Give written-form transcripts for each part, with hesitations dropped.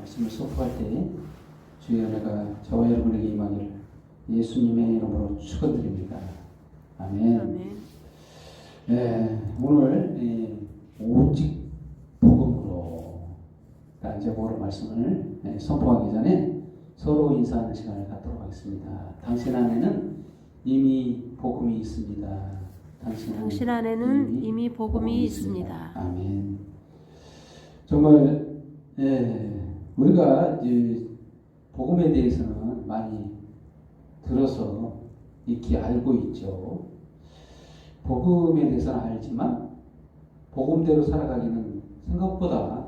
말씀을 선포할 때 주의 은혜가 저와 여러분에게 임하기를 예수님의 이름으로 축원드립니다. 아멘. 아멘. 오늘 오직 복음으로 라는 제목으로 말씀을 선포하기 전에 서로 인사하는 시간을 갖도록 하겠습니다. 당신 안에는 이미 복음이 있습니다. 당신 안에는 이미 복음이 있습니다. 아멘. 정말 우리가 이제 복음에 대해서는 많이 들어서 익히 알고 있죠. 복음에 대해서는 알지만 복음대로 살아가기는 생각보다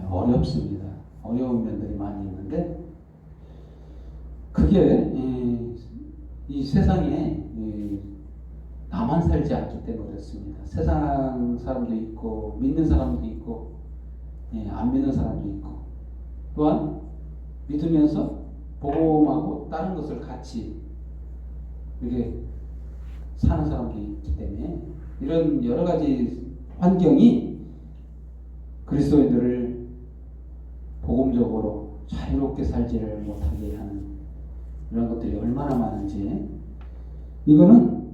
어렵습니다. 어려운 면들이 많이 있는데 그게 이 세상에 나만 살지 않기 때문에 그렇습니다. 세상 사람도 있고 믿는 사람도 있고 안 믿는 사람도 있고 또한 믿으면서 복음하고 다른 것을 같이 이렇게 사는 사람도 있기 때문에 이런 여러 가지 환경이 그리스도인들을 복음적으로 자유롭게 살지를 못하게 하는 이런 것들이 얼마나 많은지 이거는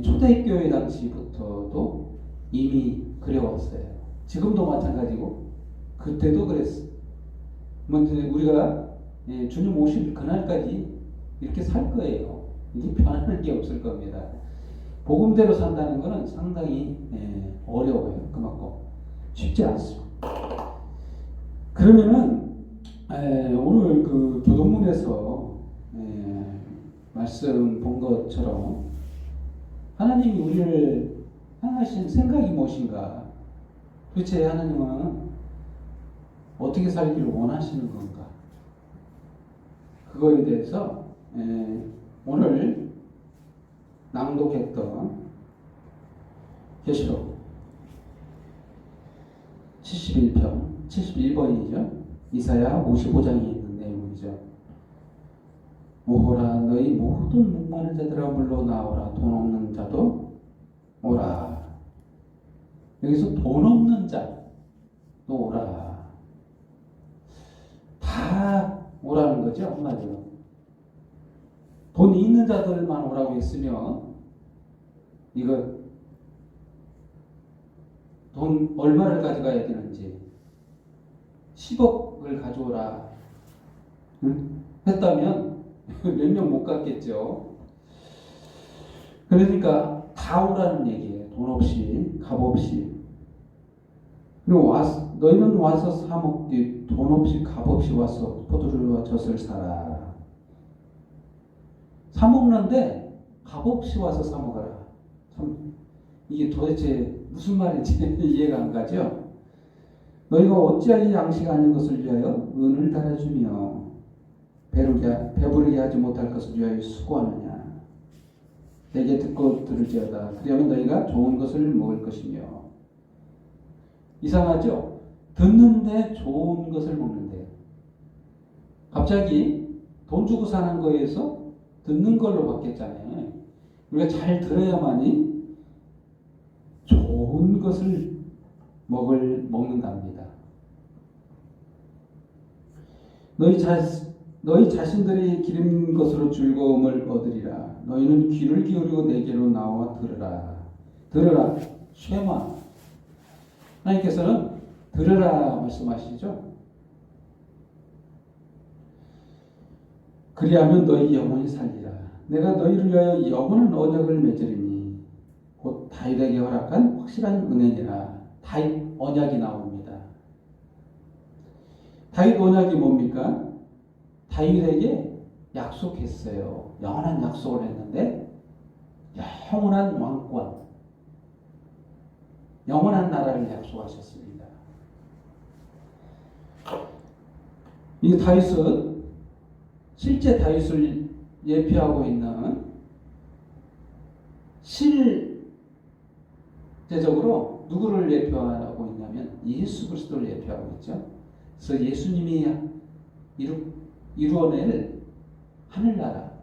초대교회 당시부터도 이미 그래왔어요. 지금도 마찬가지고 그때도 그랬어. 우리가 주님 오실 그날까지 이렇게 살 거예요. 이게 변하는 게 없을 겁니다. 복음대로 산다는 것은 상당히 어려워요. 그만큼 쉽지 않습니다. 그러면은 오늘 그 교동문에서 말씀 본 것처럼 하나님이 우리를 향하신 생각이 무엇인가? 도대체 하나님은 어떻게 살기를 원하시는 건가? 그거에 대해서 오늘 낭독했던 계시록 71편 71번이죠. 이사야 55장에 있는 내용이죠. 오호라 너희 모든 목마른 자들아 물러 나오라 돈 없는 자도 오라. 여기서 돈 없는 자도 오라. 다 오라는 거죠. 한마디로 돈이 있는 자들만 오라고 했으면 이거 돈 얼마를 가져가야 되는지 10억을 가져오라 했다면 몇 명 못 갔겠죠. 그러니까 다 오라는 얘기예요. 돈 없이 값 없이. 그리고 너희는 와서 사 먹되 돈 없이 값 없이 와서 포도주와 젖을 사라. 사 먹는데 값 없이 와서 사 먹어라. 참 이게 도대체 무슨 말인지 이해가 안 가죠. 너희가 어찌하여 양식 아닌 것을 위하여 은을 달아주며 배부르게 하지 못할 것을 위하여 수고하느냐. 내게 듣고 들을지어다. 그러면 너희가 좋은 것을 먹을 것이며. 이상하죠? 듣는데 좋은 것을 먹는데 갑자기 돈 주고 사는 거에서 듣는 걸로 바뀌었잖아요. 우리가 잘 들어야만이 좋은 것을 먹는답니다. 너희 자신들이 기른 것으로 즐거움을 얻으리라. 너희는 귀를 기울이고 내게로 나와 들으라. 들으라. 쉐마. 하나님께서는 들으라 말씀하시죠. 그리하면 너희 영혼이 살리라. 내가 너희를 위하여 영원한 언약을 맺으리니 곧 다윗에게 허락한 확실한 은혜니라. 다윗 언약이 나옵니다. 다윗 언약이 뭡니까? 다윗에게 약속했어요. 영원한 약속을 했는데 영원한 왕권, 영원한 나라를 약속하셨습니다. 이 다윗은 실제 다윗을 예표하고 있는 실제적으로 누구를 예표하고 있냐면 예수 그리스도를 예표하고 있죠. 그래서 예수님이 이루어낼 하늘나라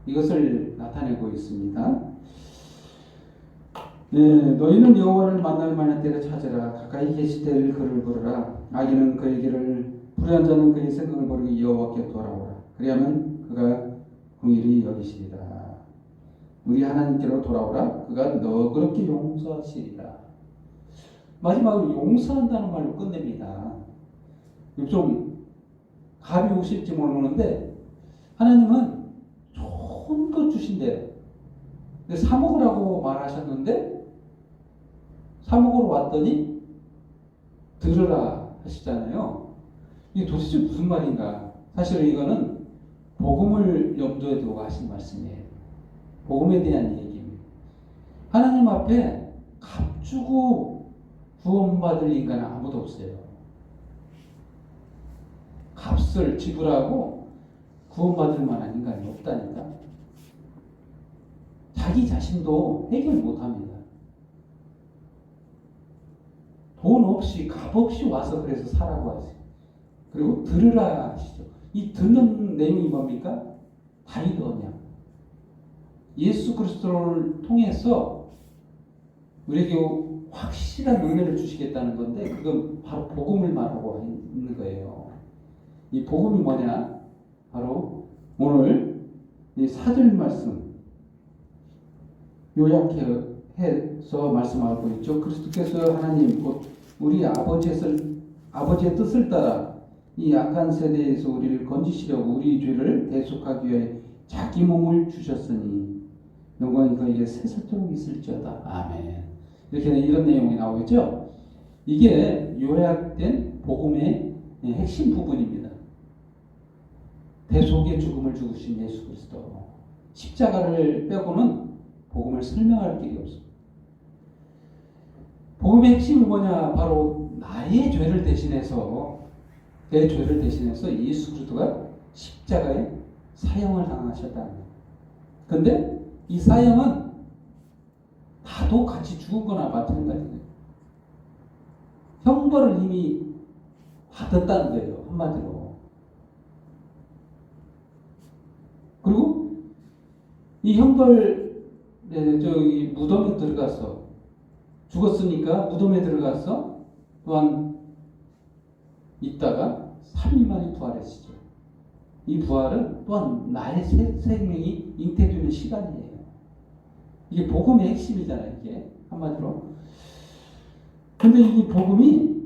이것을 나타내고 있습니다. 네, 너희는 여호와를 만날 만한 때를 찾으라. 가까이 계실 때를 그를 부르라. 악인은 그의 길을, 불의한 자는 그의 생각을 버리고 여호와께 돌아오라. 그리하면 그가 긍휼히 여기시리라. 우리 하나님께로 돌아오라. 그가 너그럽게 용서하시리라. 마지막으로 용서한다는 말로 끝냅니다. 좀 감이 오실지 모르는데 하나님은 좋은 것 주신대요. 근데 사 먹으라고 말하셨는데 사 먹으러 왔더니 들으라 하시잖아요. 이게 도대체 무슨 말인가? 사실 이거는 복음을 염두에 두고 하신 말씀이에요. 복음에 대한 얘기입니다. 하나님 앞에 값주고 구원받을 인간은 아무도 없어요. 값을 지불하고 구원받을 만한 인간이 없다니까. 자기 자신도 해결 못합니다. 돈 없이 값 없이 와서 그래서 사라고 하세요. 그리고 들으라 하시죠. 이 듣는 내용이 뭡니까? 다윗 언약. 예수 그리스도를 통해서 우리에게 확실한 은혜를 주시겠다는 건데 그건 바로 복음을 말하고 있는 거예요. 이 복음이 뭐냐? 바로 오늘 이 4절 말씀 요약해서 말씀하고 있죠. 그리스도께서 하나님 곧 우리 아버지의 뜻을 따라 이 악한 세대에서 우리를 건지시려고 우리 죄를 대속하기 위해 자기 몸을 주셨으니 영광이 그에게 세세토록 있을지어다. 아멘. 이렇게 이런 내용이 나오겠죠. 이게 요약된 복음의 핵심 부분입니다. 대속의 죽음을 죽으신 예수 그리스도. 십자가를 빼고는 복음을 설명할 길이 없습니다. 복음의 핵심이 뭐냐? 바로 나의 죄를 대신해서 내 죄를 대신해서 예수 그리스도가 십자가에 사형을 당하셨다는 거예요. 그런데 이 사형은 나도 같이 죽은 거나 마찬가지예요. 형벌을 이미 받았다는 거예요. 한마디로. 그리고 이 형벌 저기 무덤에 들어가서 죽었으니까 무덤에 들어가서 또한 있다가 3일 만에 부활했시죠. 이 부활은 또한 나의 생명이 잉태되는 시간이에요. 이게 복음의 핵심이잖아요. 이게 한마디로. 근데 이 복음이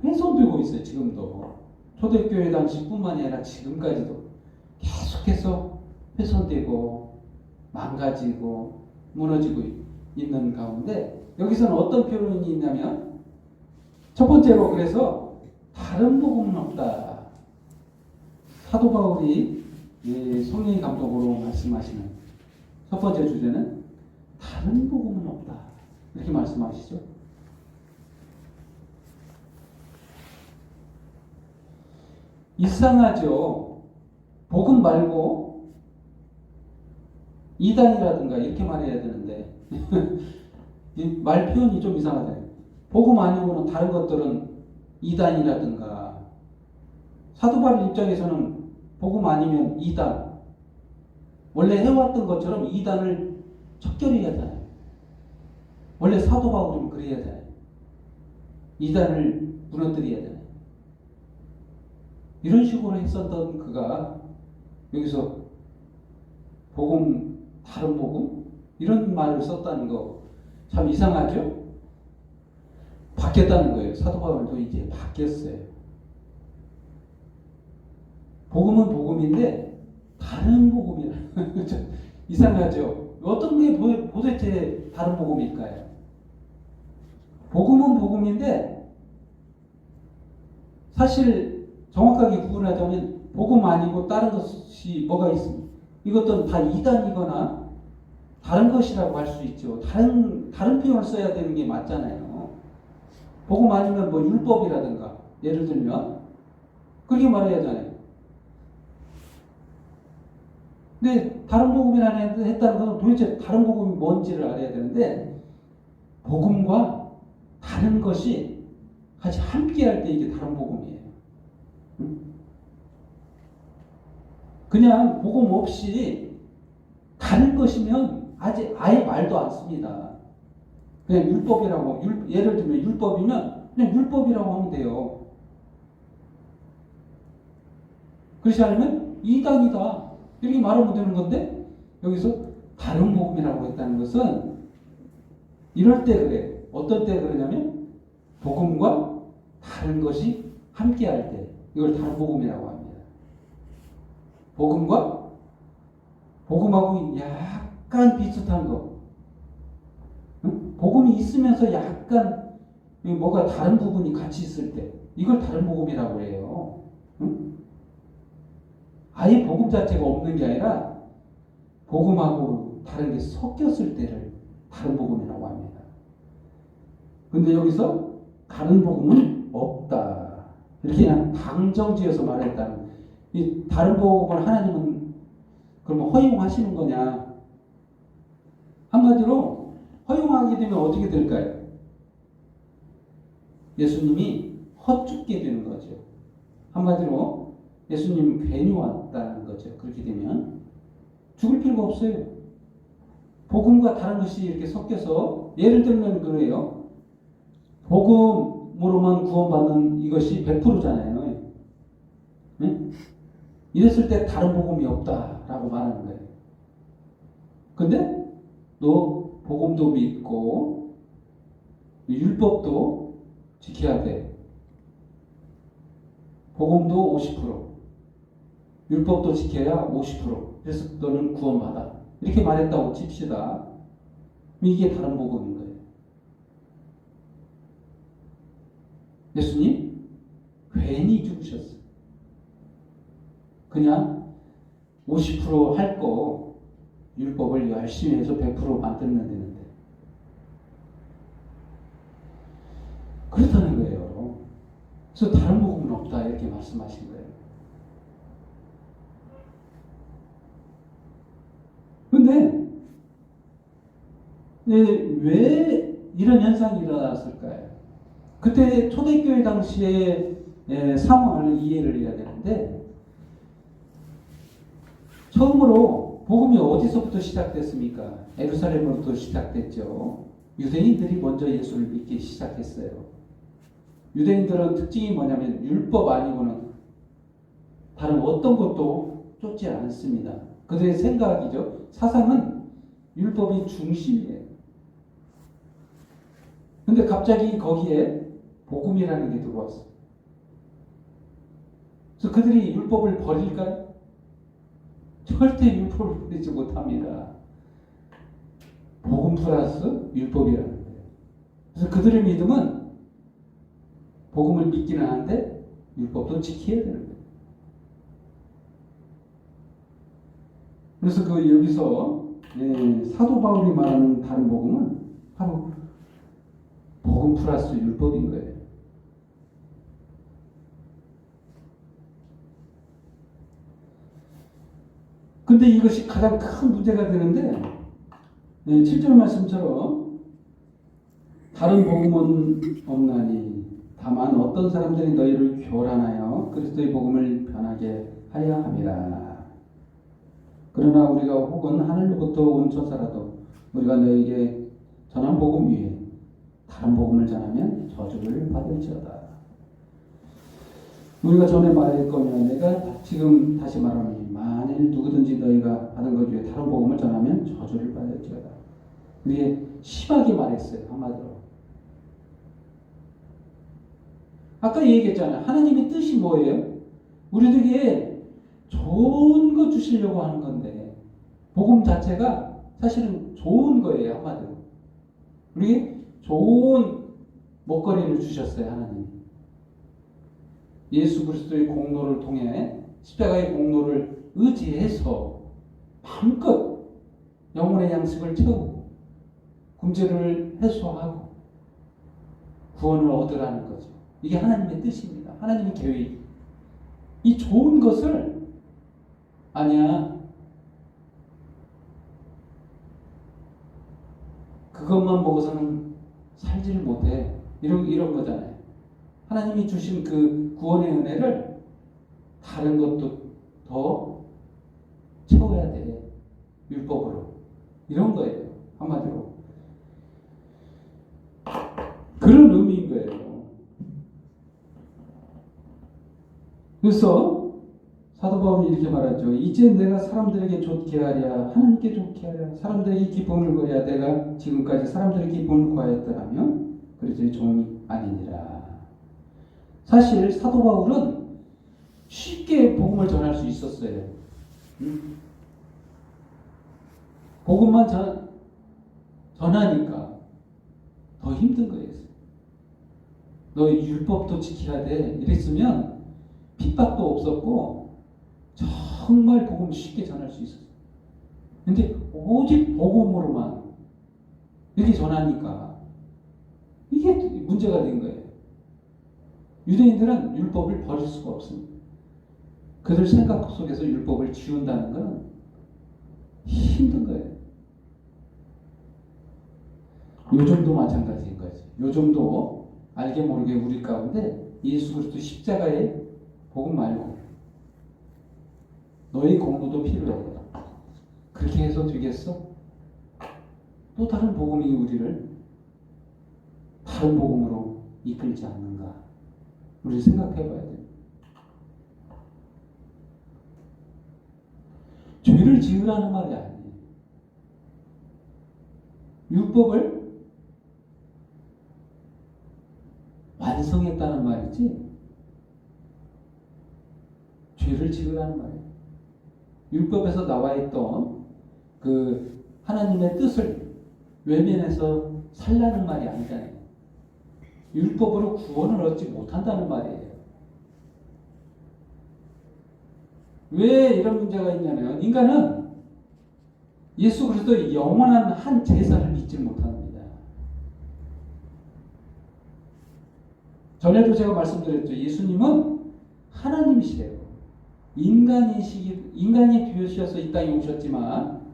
훼손되고 있어요. 지금도. 초대교회 당시뿐만이 아니라 지금까지도 계속해서 훼손되고 망가지고 무너지고 있는 가운데 여기서는 어떤 표현이 있냐면 첫 번째로 그래서 다른 복음은 없다. 사도 바울이 성령의 감독으로 말씀하시는 첫 번째 주제는 다른 복음은 없다. 이렇게 말씀하시죠. 이상하죠. 복음 말고 이단이라든가 이렇게 말해야 되는데 말 표현이 좀 이상하잖아요. 복음 아니고는 다른 것들은 이단이라든가 사도 바울 입장에서는 복음 아니면 이단 원래 해왔던 것처럼 이단을 척결해야 하잖아요. 원래 사도 바울은 그래야 하잖아요. 이단을 무너뜨려야 하잖아요. 이런 식으로 했었던 그가 여기서 복음, 다른 복음? 이런 말을 썼다는 거 참 이상하죠? 바뀌었다는 거예요. 사도 바울도 이제 바뀌었어요. 복음은 복음인데 다른 복음이라 이상하죠? 어떤 게 도대체 다른 복음일까요? 복음은 복음인데 사실 정확하게 구분하자면 복음 아니고 다른 것이 뭐가 있습니까? 이것들은 다 이단이거나 다른 것이라고 할 수 있죠. 다른 표현을 써야 되는 게 맞잖아요. 복음 아니면 뭐 율법이라든가 예를 들면 그렇게 말해야 하잖아요. 근데 다른 복음이라 했다는 것은 도대체 다른 복음이 뭔지를 알아야 되는데 복음과 다른 것이 같이 함께할 때 이게 다른 복음이에요. 그냥 복음 없이 다른 것이면 아예 말도 안 씁니다. 그냥 율법이라고, 예를 들면 율법이면 그냥 율법이라고 하면 돼요. 그렇지 않으면 이단이다 이렇게 말하면 되는 건데, 여기서 다른 복음이라고 했다는 것은 이럴 때 그래. 어떤 때 그러냐면 복음과 다른 것이 함께할 때 이걸 다른 복음이라고 합니다. 복음하고 약간 비슷한 거, 응? 복음이 있으면서 약간 뭐가 다른 부분이 같이 있을 때 이걸 다른 복음이라고 해요. 응? 아예 복음 자체가 없는 게 아니라 복음하고 다른 게 섞였을 때를 다른 복음이라고 합니다. 근데 여기서 다른 복음은 없다 이렇게 그냥 방정지어서 말했다는, 이 다른 복음을 하나님은 그러면 허용하시는 거냐? 한마디로 허용하게 되면 어떻게 될까요? 예수님이 헛죽게 되는 거죠. 한마디로 예수님 괜히 왔다는 거죠. 그렇게 되면 죽을 필요가 없어요. 복음과 다른 것이 이렇게 섞여서, 예를 들면 그래요. 복음으로만 구원받는 이것이 100%잖아요. 네? 이랬을 때 다른 복음이 없다라고 말하는 거예요. 근데 너 복음도 믿고 율법도 지켜야 돼. 복음도 50%, 율법도 지켜야 50%. 그래서 너는 구원받아. 이렇게 말했다고 칩시다. 이게 다른 복음인 거예요. 예수님 괜히 죽으셨어요. 그냥 50%할 거 율법을 열심히 해서 100% 만들면 되는데, 그렇다는 거예요. 그래서 다른 복음은 없다 이렇게 말씀하신 거예요. 근데 왜 이런 현상이 일어났을까요? 그때 초대교회 당시의 상황을 이해를 해야 되는데, 처음으로 복음이 어디서부터 시작됐습니까? 예루살렘으로부터 시작됐죠. 유대인들이 먼저 예수를 믿기 시작했어요. 유대인들은 특징이 뭐냐면 율법 아니고는 다른 어떤 것도 쫓지 않습니다. 그들의 생각이죠. 사상은 율법이 중심이에요. 근데 갑자기 거기에 복음이라는 게 들어왔어요. 그래서 그들이 율법을 버릴까요? 절대 율법을 버리지 못합니다. 복음 플러스 율법이라는 거예요. 그래서 그들의 믿음은 복음을 믿기는 하는데 율법도 지켜야 되는 거예요. 그래서 여기서 사도 바울이 말하는 다른 복음은 바로 복음 플러스 율법인 거예요. 근데 이것이 가장 큰 문제가 되는데, 7절 말씀처럼 다른 복음은 없나니 다만 어떤 사람들이 너희를 교란하여 그리스도의 복음을 변하게 하려 함이라. 그러나 우리가 혹은 하늘로부터 온 천사라도 우리가 너희에게 전한 복음 위에 다른 복음을 전하면 저주를 받을지어다. 우리가 전에 말할 거면 내가 지금 다시 말하니 만일 누구든지 너희가 받은 것 중에 다른 복음을 전하면 저주를 받을지어다. 이게 심하게 말했어요. 한마디로. 아까 얘기했잖아요. 하나님의 뜻이 뭐예요? 우리들에게 좋은 거 주시려고 하는 건데, 복음 자체가 사실은 좋은 거예요. 한마디로. 우리에게 좋은 먹거리를 주셨어요. 하나님. 예수 그리스도의 공로를 통해, 십자가의 공로를 의지해서 마음껏 영혼의 양식을 채우고 문제를 해소하고 구원을 얻으라는 거죠. 이게 하나님의 뜻입니다. 하나님의 계획. 이 좋은 것을 아니야, 그것만 먹어서는 살지를 못해, 이런 거잖아요. 하나님이 주신 그 구원의 은혜를 다른 것도 더 채워야 돼, 율법으로. 이런 거예요. 한마디로. 그런 의미인 거예요. 그래서 사도 바울이 이렇게 말하죠. 이제 내가 사람들에게 좋게 하랴 하나님께 좋게 하랴 사람들에게 기쁨을 거야 내가 지금까지 사람들에게 기쁨을 구하였더라면 그리스도의 종이 아니니라. 사실 사도 바울은 쉽게 복음을 전할 수 있었어요. 복음만 전하니까 더 힘든 거예요. 너 율법도 지켜야 돼. 이랬으면 핍박도 없었고 정말 복음 쉽게 전할 수 있었어요. 근데 오직 복음으로만 이렇게 전하니까 이게 문제가 된 거예요. 유대인들은 율법을 버릴 수가 없습니다. 그들 생각 속에서 율법을 지운다는 건 힘든 거예요. 요즘도 마찬가지인 거죠. 요즘도 알게 모르게 우리 가운데 예수 그리스도 십자가의 복음 말고 너의 공부도 필요해. 그렇게 해서 되겠어? 또 다른 복음이 우리를 다른 복음으로 이끌지 않는가? 우리 생각해 봐야 돼. 죄를 지으라는 말이 아니에요. 율법을 완성했다는 말이지 죄를 지으라는 말이에요. 율법에서 나와 있던 그 하나님의 뜻을 외면해서 살라는 말이 아니잖아요. 율법으로 구원을 얻지 못한다는 말이에요. 왜 이런 문제가 있냐면 인간은 예수 그리스도의 영원한 한 제사를 믿지 못합니다. 전에도 제가 말씀드렸죠. 예수님은 하나님이시래요. 인간이 되셔서 이 땅에 오셨지만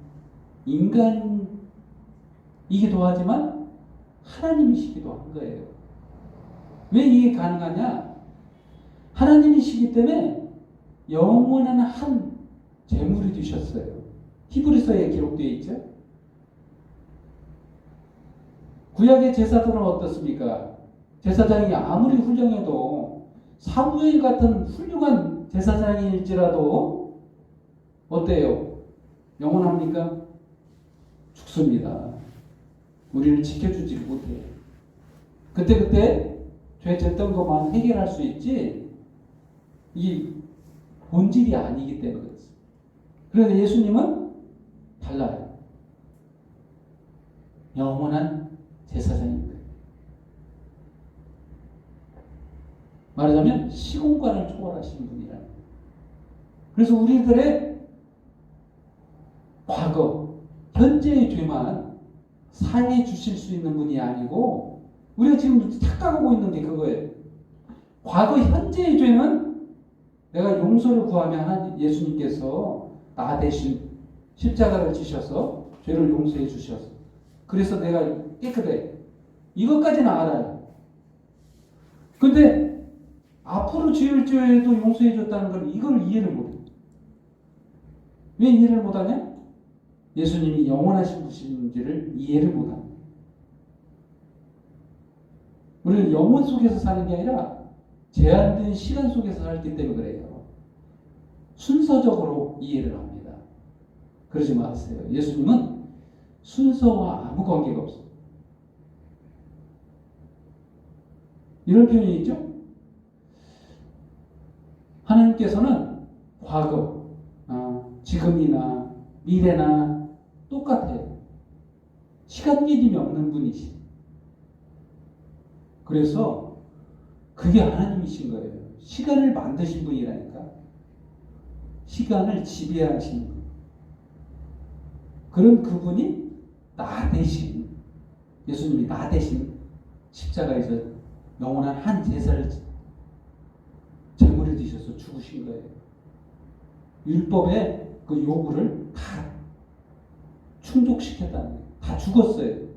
인간이기도 하지만 하나님이시기도 한 거예요. 왜 이게 가능하냐? 하나님이시기 때문에 영원한 한 제물이 되셨어요. 히브리서에 기록되어 있죠. 구약의 제사들은 어떻습니까? 제사장이 아무리 훌륭해도 사무엘 같은 훌륭한 제사장일지라도 어때요? 영원합니까? 죽습니다. 우리를 지켜주지 못해요. 그때 죄 됐던 것만 해결할 수 있지 이 본질이 아니기 때문에 그렇습니다. 그런데 예수님은 달라요. 영원한 제사장입니다. 말하자면 시공간을 초월하신 분이라는 거예요. 그래서 우리들의 과거, 현재의 죄만 사해 주실 수 있는 분이 아니고 우리가 지금 착각하고 있는 게 그거예요. 과거, 현재의 죄는 내가 용서를 구하면 예수님께서 나 대신 십자가를 지셔서 죄를 용서해 주셔서 그래서 내가 깨끗해. 이것까지는 알아요. 근데 앞으로 지을 죄도 용서해 줬다는 걸 이걸 이해를 못해. 왜 이해를 못하냐? 예수님이 영원하신 분인지를 이해를 못합니다. 우리는 영원 속에서 사는 게 아니라 제한된 시간 속에서 살기 때문에 그래요. 순서적으로 이해를 합니다. 그러지 마세요. 예수님은 순서와 아무 관계가 없어요. 이런 표현이 있죠? 하나님께서는 과거, 지금이나 미래나 똑같아요. 시간 개념이 없는 분이시. 그래서 그게 하나님이신 거예요. 시간을 만드신 분이라니까. 시간을 지배하시는 분. 그런 그분이 나 대신 예수님이 나 대신 십자가에서 영원한 한 제사를 제물이 되셔서 죽으신 거예요. 율법의 그 요구를 다 충족시켰다는 거예요. 다 죽었어요.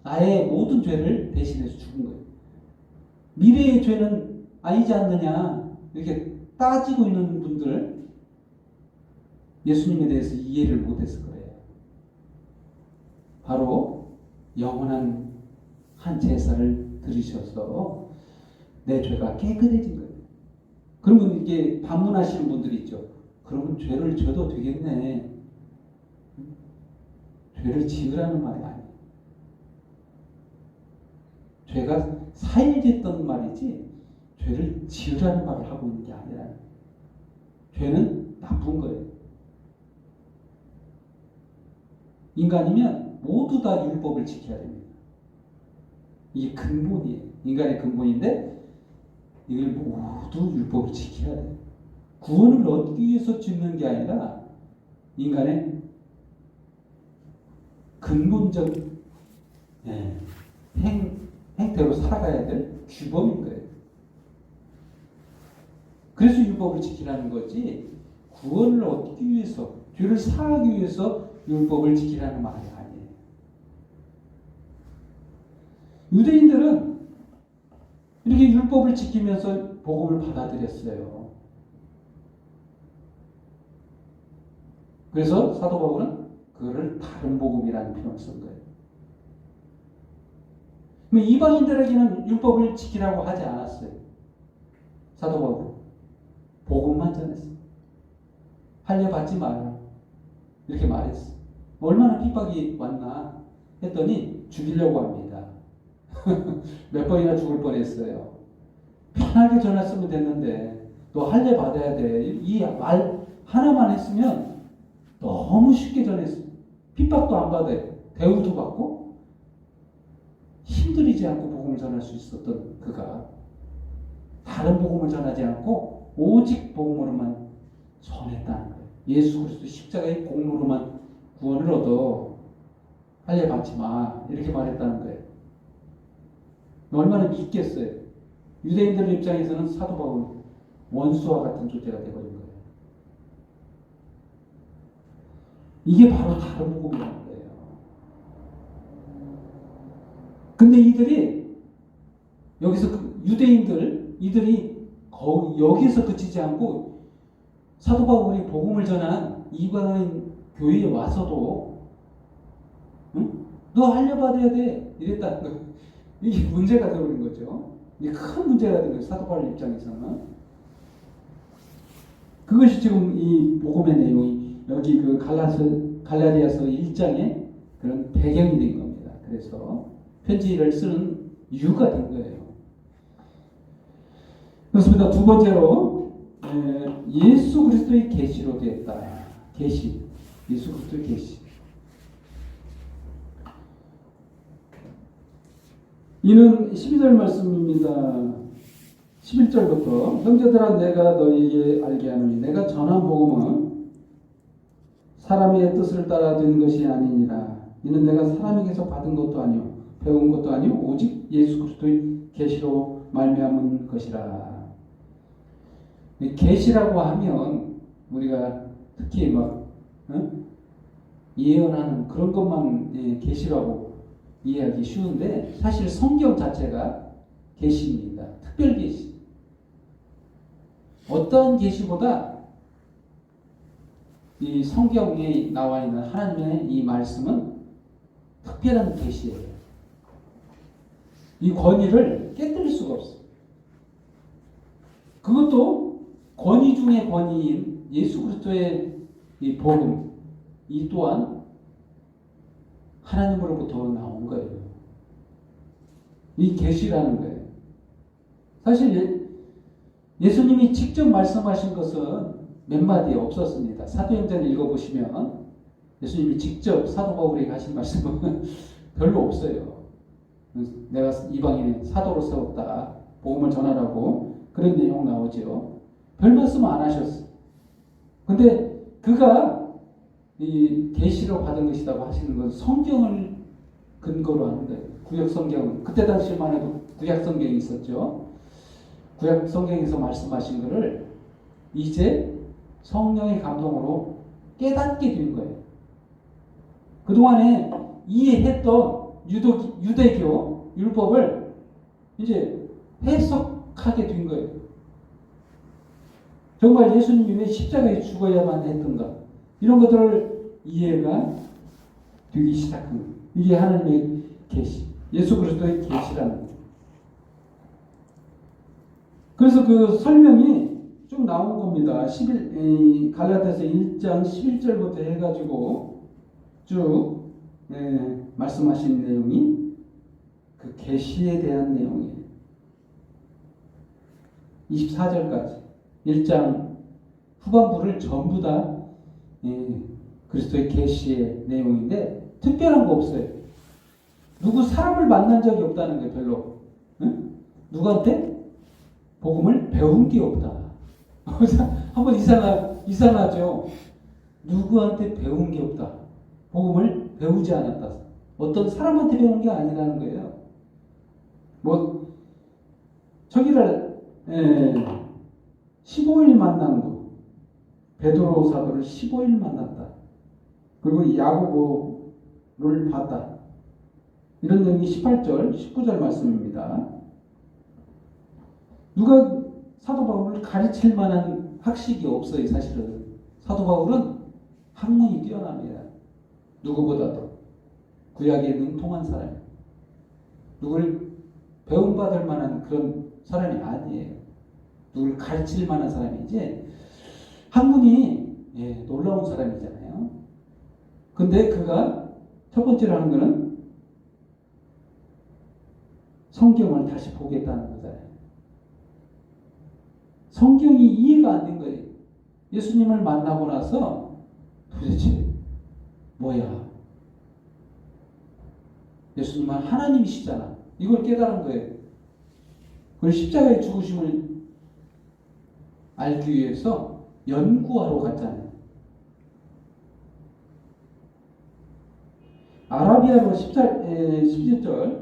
나의 모든 죄를 대신해서 죽은 거예요. 미래의 죄는 아니지 않느냐 이렇게 따지고 있는 분들 예수님에 대해서 이해를 못했을 거예요. 바로 영원한 한 제사를 들으셔서 내 죄가 깨끗해진 거예요. 그러면 이게 반문하시는 분들이 있죠. 그러면 죄를 져도 되겠네. 죄를 지으라는 말이 아니에요. 죄가 사해졌던 말이지 죄를 지으라는 말을 하고 있는 게 아니라 죄는 나쁜 거예요. 인간이면 모두 다 율법을 지켜야 됩니다. 이게 근본이에요. 인간의 근본인데 이걸 모두 율법을 지켜야 돼요. 구원을 얻기 위해서 짓는 게 아니라 인간의 근본적 행태로 살아가야 될 규범인 거예요. 그래서 율법을 지키라는 거지 구원을 얻기 위해서 죄를 사하기 위해서 율법을 지키라는 말이 아니에요. 유대인들은 이렇게 율법을 지키면서 복음을 받아들였어요. 그래서 사도 바울은 그거를 다른 복음이라는 표현을 쓴 거예요. 이방인들에게는 율법을 지키라고 하지 않았어요. 사도 바울은 복음만 전했어요. 할례 받지 마라 이렇게 말했어. 얼마나 핍박이 왔나 했더니 죽이려고 합니다. 몇 번이나 죽을 뻔했어요. 편하게 전했으면 됐는데 너 할례 받아야 돼. 이 말 하나만 했으면 너무 쉽게 전했어. 핍박도 안 받아요. 대우도 받고 힘들이지 않고 복음을 전할 수 있었던 그가 다른 복음을 전하지 않고 오직 복음으로만 전했다는 거예요. 예수 그리스도 십자가의 공로로만 구원을 얻어 할례 받지 마 이렇게 말했다는 거예요. 얼마나 믿겠어요. 유대인들 입장에서는 사도 바울 원수와 같은 존재가 되어버린 거예요. 이게 바로 다른 복음이라는 거예요. 근데 이들이 여기서 이들이 여기서 그치지 않고 사도 바울이 복음을 전한 이방인 교회에 와서도 응? 너 할례 받아야 돼 이랬다는 거예요. 이게 문제가 되어버린 거죠. 이게 큰 문제가 된 거예요. 사도 바울 입장에서는. 그것이 지금 이 복음의 내용이 여기 그 갈라디아서 1장의 그런 배경이 된 겁니다. 그래서 편지를 쓰는 이유가 된 거예요. 그렇습니다. 두 번째로 예수 그리스도의 계시로 되었다. 계시. 예수 그리스도의 계시. 이는 12절 말씀입니다. 11절부터 형제들아 내가 너희에게 알게 하노니 내가 전한 복음은 사람의 뜻을 따라 된 것이 아니니라. 이는 내가 사람에게서 받은 것도 아니요 배운 것도 아니요 오직 예수 그리스도의 계시로 말미암은 것이라. 계시라고 하면 우리가 특히 막 예언하는 그런 것만 계시라고 이해하기 쉬운데 사실 성경 자체가 계시입니다. 특별 계시. 어떤 계시보다 이 성경에 나와 있는 하나님의 이 말씀은 특별한 계시예요. 이 권위를 깨뜨릴 수가 없어요. 그것도 권위 중의 권위인 예수 그리스도의 이 복음, 이 또한 하나님으로부터 나온 거예요. 이 계시라는 거예요. 사실 예수님이 직접 말씀하신 것은 몇 마디 없었습니다. 사도행전을 읽어보시면 예수님이 직접 사도 바울에게 하신 말씀은 별로 없어요. 내가 이방인의 사도로 세웠다. 복음을 전하라고 그런 내용 나오죠. 별 말씀 안 하셨어요. 근데 그가 이 계시로 받은 것이라고 하시는 건 성경을 근거로 하는 거예요. 구약 성경. 그때 당시만 해도 구약 성경이 있었죠. 구약 성경에서 말씀하신 것을 이제 성령의 감동으로 깨닫게 된 거예요. 그동안에 이해했던 유대교 율법을 이제 해석하게 된 거예요. 정말 예수님이 왜 십자가에 죽어야만 했던가 이런 것들을 이해가 되기 시작한 거예요. 이게 하나님의 계시, 예수 그리스도의 계시라는 거예요. 그래서 그 설명이 쭉 나온 겁니다. 갈라디아서 1장 11절부터 해가지고 쭉 말씀하신 내용이 그 계시에 대한 내용이에요. 24절까지 1장 후반부를 전부 다 그리스도의 계시의 내용인데 특별한 거 없어요. 누구 사람을 만난 적이 없다는 거예요. 별로. 응? 누구한테? 복음을 배운 게 없다. 한번 이상하죠. 누구한테 배운 게 없다. 복음을 배우지 않았다. 어떤 사람한테 배운 게 아니라는 거예요. 뭐 저기를 15일 만난 거. 베드로 사도를 15일 만났다. 그리고 야고보를 봤다. 이런 내용이 18절, 19절 말씀입니다. 누가 사도 바울을 가르칠 만한 학식이 없어요. 사실은 사도 바울은 학문이 뛰어납니다. 누구보다도 구약에 능통한 사람, 누굴 배움받을 만한 그런 사람이 아니에요. 누굴 가르칠 만한 사람이지 학문이 놀라운 사람이잖아요. 근데 그가 첫 번째로 하는 거는 성경을 다시 보겠다는 거잖아요. 성경이 이해가 안 된 거예요. 예수님을 만나고 나서 도대체 뭐야? 예수님은 하나님이시잖아. 이걸 깨달은 거예요. 그걸 십자가의 죽으심을 알기 위해서 연구하러 갔잖아요. 아라비아로 17절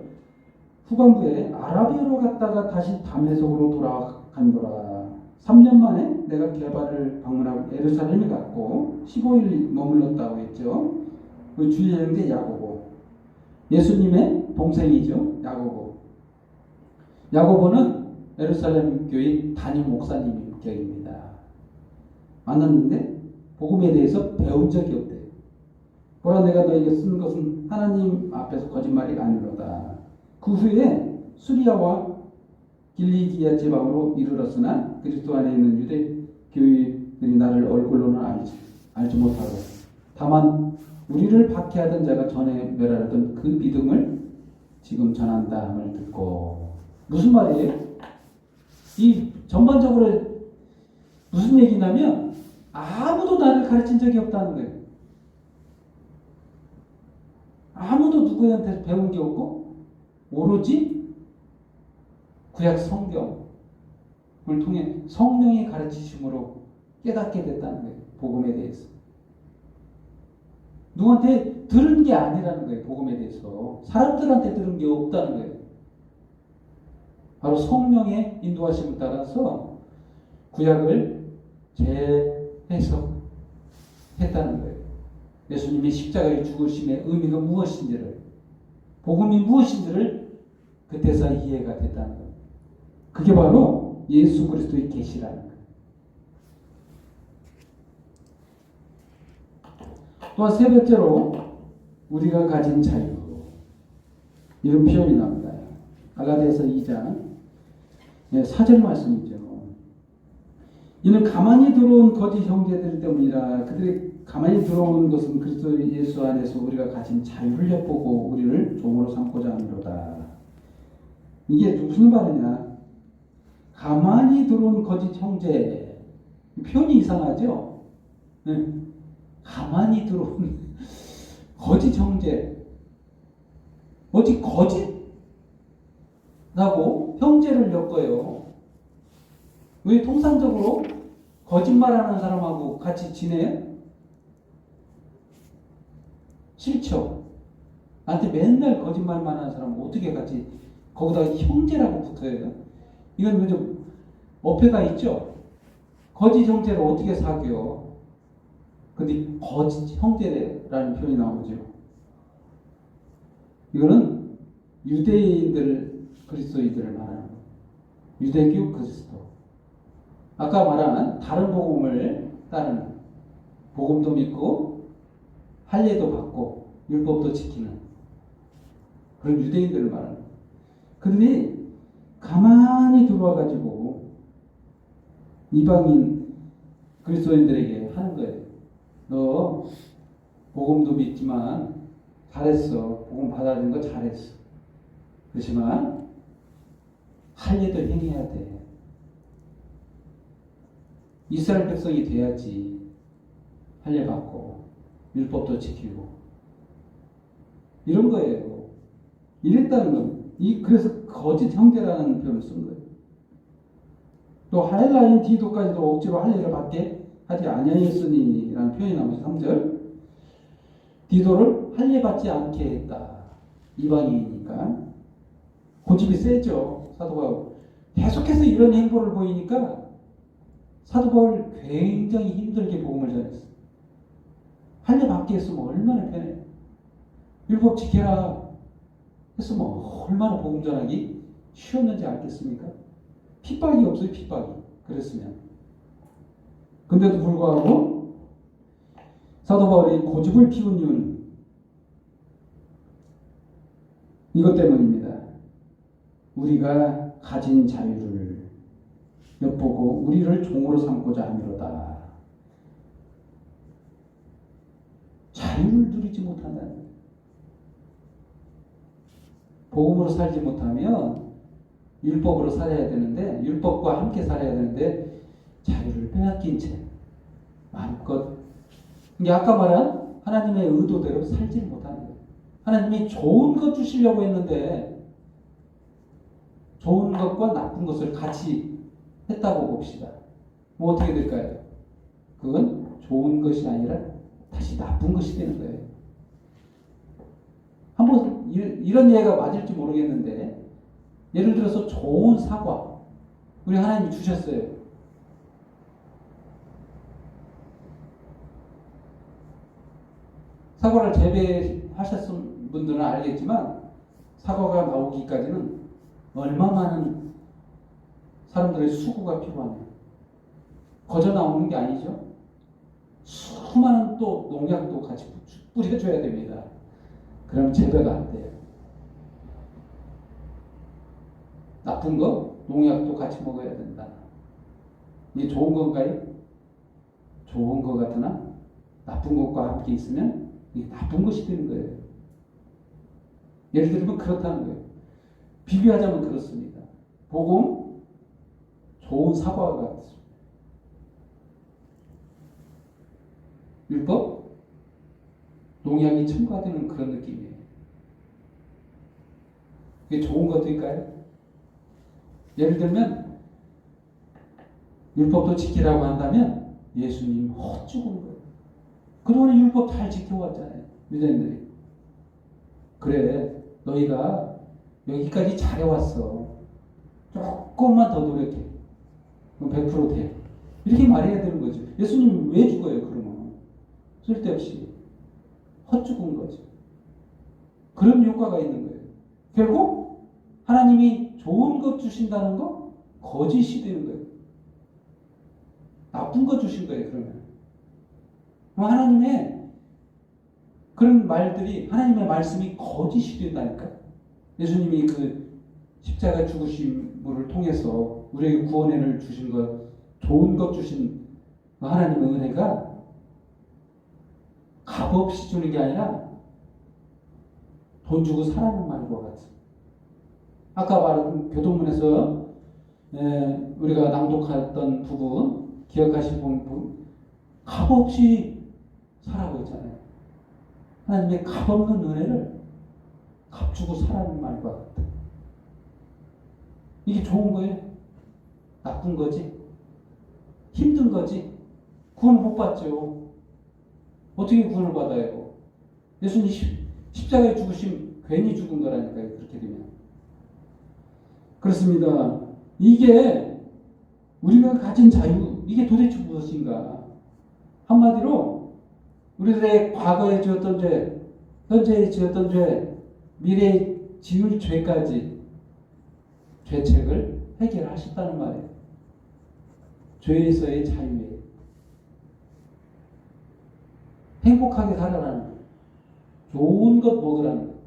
후반부에 아라비아로 갔다가 다시 다메섹으로 돌아간거라. 3년 만에 내가 게바를 방문하고 예루살렘에 갔고 15일 머물렀다고 했죠. 그 주의 형제 야고보, 예수님의 동생이죠. 야고보는 예루살렘 교회 담임 목사님 격입니다. 만났는데 복음에 대해서 배운 적이 없대요. 보라, 내가 너에게 쓴 것은 하나님 앞에서 거짓말이 아니로다. 그 후에 수리아와 길리기아 지방으로 이르렀으나 그리스도 안에 있는 유대 교회들이 나를 얼굴로는 알지 못하고 다만 우리를 박해하던 자가 전에 멸하던 그 믿음을 지금 전한다 함을 듣고. 무슨 말이에요? 이 전반적으로 무슨 얘기냐면 아무도 나를 가르친 적이 없다는 거예요. 아무도 누구한테 배운 게 없고 오로지 구약 성경을 통해 성령의 가르치심으로 깨닫게 됐다는 거예요. 복음에 대해서. 누구한테 들은 게 아니라는 거예요. 복음에 대해서. 사람들한테 들은 게 없다는 거예요. 바로 성령의 인도하심을 따라서 구약을 재해석했다는 거예요. 예수님의 십자가의 죽으심의 의미가 무엇인지를, 복음이 무엇인지를 그때서 이해가 됐다는 거예요. 그게 바로 예수 그리스도의 계시라는 거예요. 또한 세 번째로 우리가 가진 자유, 이런 표현이 나옵니다. 갈라디아서 2장 4절 말씀이죠. 이는 가만히 들어온 거짓 형제들 때문이라. 그들이 가만히 들어온 것은 그리스도 예수 안에서 우리가 가진 자유를 엿보고 우리를 종으로 삼고자 하노라. 이게 무슨 말이냐? 가만히 들어온 거짓 형제. 표현이 이상하죠? 네. 가만히 들어온 거짓 형제. 어디 거짓하고 형제를 엮어요. 왜 통상적으로 거짓말하는 사람하고 같이 지내요? 싫죠. 나한테 맨날 거짓말만 하는 사람은 어떻게 같이 거기다가 형제라고 붙어요? 이건 좀 어폐가 있죠. 거짓 형제를 어떻게 사귀어? 근데 거짓 형제라는 표현이 나오죠. 이거는 유대인들, 그리스도인들을 말하는 거예요. 유대교 그리스도. 아까 말한 다른 복음을 따르는, 복음도 믿고 할례도 받고 율법도 지키는 그런 유대인들을 말하는 거예요. 그들이 가만히 들어와가지고 이방인 그리스도인들에게 하는 거예요. 너 복음도 믿지만 잘했어. 복음 받아들인 거 잘했어. 그렇지만 할 일도 행해야 돼. 이스라엘 백성이 돼야지 할 일 받고 율법도 지키고 이런 거예요. 이랬다는 건 그래서 거짓 형제라는 표현을 쓴 거예요. 또 하엘라인 디도까지도 억지로 할 일을 받게 하지 아니하였으니라는 표현이 나오면서 3절 디도를 할 일 받지 않게 했다. 이방인이니까 고집이 세죠. 사도 바울 계속해서 이런 행보를 보이니까 사도 바울 굉장히 힘들게 복음을 전했어. 할 일 받게 했으면 얼마나 편해. 율법 지켜라 했으면 얼마나 복음 전하기 쉬웠는지 알겠습니까? 핍박이 없어요. 핍박이. 그랬으면. 근데도 불구하고 사도 바울이 고집을 피운 이유는 이것 때문입니다. 우리가 가진 자유를 엿보고 우리를 종으로 삼고자 함이로다. 자유를 누리지 못한다는 거예요. 복음으로 살지 못하면 율법으로 살아야 되는데 율법과 함께 살아야 되는데 자유를 빼앗긴 채 마음껏 이게 아까 말한 하나님의 의도대로 살지 못하는 거예요. 하나님이 좋은 것 주시려고 했는데 좋은 것과 나쁜 것을 같이 했다고 봅시다. 뭐 어떻게 될까요? 그건 좋은 것이 아니라 다시 나쁜 것이 되는 거예요. 한번 이런 예가 맞을지 모르겠는데 예를 들어서 좋은 사과 우리 하나님이 주셨어요. 사과를 재배하셨은 분들은 알겠지만 사과가 나오기까지는 얼마 많은 사람들의 수고가 필요하네요. 거저 나오는 게 아니죠. 수많은 또 농약도 같이 뿌려줘야 됩니다. 그럼 재배가 안 돼요. 나쁜 거 농약도 같이 먹어야 된다. 이게 좋은 건가요? 좋은 것 같으나 나쁜 것과 함께 있으면 이게 나쁜 것이 되는 거예요. 예를 들면 그렇다는 거예요. 비교하자면 그렇습니다. 복음 좋은 사과와 같습니다. 율법 농약이 첨가되는 그런 느낌이에요. 이게 좋은 것일까요? 예를 들면 율법도 지키라고 한다면 예수님 헛죽은 거예요. 그동안 율법 잘 지켜왔잖아요. 유대인들이. 그래 너희가 여기까지 잘해왔어. 조금만 더 노력해. 100% 돼. 이렇게 말해야 되는 거죠. 예수님 왜 죽어요 그러면? 쓸데없이. 헛죽은 거죠. 그런 효과가 있는 거예요. 결국 하나님이 좋은 것 주신다는 거 거짓이 되는 거예요. 나쁜 거 주신 거예요. 그러면 하나님의 그런 말들이 하나님의 말씀이 거짓이 된다니까. 예수님이 그 십자가 죽으심을 통해서 우리에게 구원을 주신 것, 좋은 것 주신 하나님의 은혜가 값없이 주는 게 아니라 돈 주고 사라는 말과 같습니다. 아까 말한 교동문에서 우리가 낭독했던 부분 기억하실 부분 값없이 사라고 했잖아요. 하나님의 값없는 은혜를 값주고 사라는 말과 같다. 이게 좋은 거예요? 나쁜 거지? 힘든 거지? 구원 못 받죠. 어떻게 구원을 받아요? 예수님 십자가에 죽으심 괜히 죽은 거라니까요. 그렇게 되면. 그렇습니다. 이게 우리가 가진 자유, 이게 도대체 무엇인가? 한마디로 우리들의 과거에 지었던 죄, 현재에 지었던 죄, 미래에 지을 죄까지 죄책을 해결하셨다는 말이에요. 죄에서의 자유예요. 행복하게 살아라는 거예요. 좋은 것 먹으라는 거예요.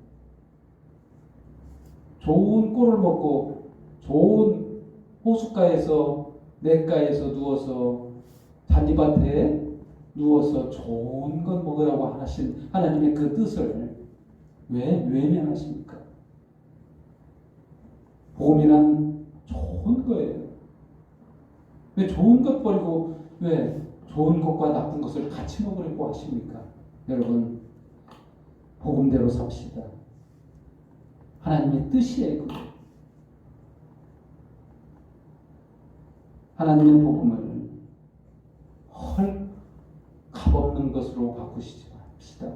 좋은 꿀을 먹고 좋은 호숫가에서 냇가에서 누워서 잔디밭에 누워서 좋은 것 먹으라고 하신 하나님의 그 뜻을 왜 외면하십니까? 복음이란 좋은 거예요. 왜 좋은 것 버리고 왜 좋은 것과 나쁜 것을 같이 먹으려고 하십니까? 여러분, 복음대로 삽시다. 하나님의 뜻이에요. 그거. 하나님의 복음을 헐 값없는 것으로 바꾸시지 맙시다.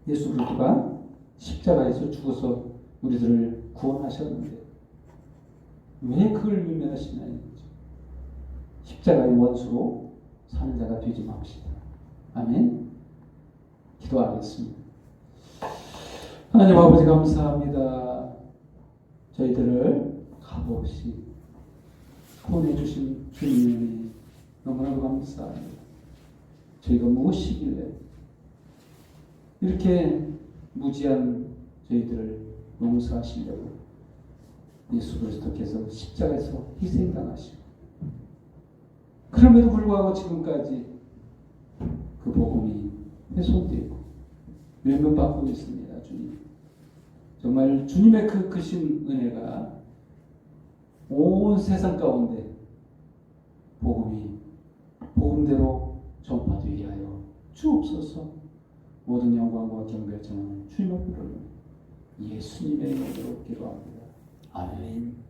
예수 그리스도가 십자가에서 죽어서 우리들을 구원하셨는데 왜 그걸 외면하시냐 이거죠. 십자가의 원수로 사는 자가 되지 맙시다. 아멘. 기도하겠습니다. 하나님 아버지 감사합니다. 저희들을 값없이 보내주신 주님이 너무나도 감사합니다. 저희가 무엇이길래 이렇게 무지한 저희들을 용서하시려고 예수 그리스도께서 십자가에서 희생당하시고 그럼에도 불구하고 지금까지 그 복음이 훼손되고 외면받고 있습니다. 주님, 정말 주님의 그 크신 은혜가 온 세상 가운데 복음이 복음대로 전파되게 하여 주옵소서. 모든 영광과 경배를 전하는 주님 앞에 예수님의 이름으로 기도합니다. 아멘.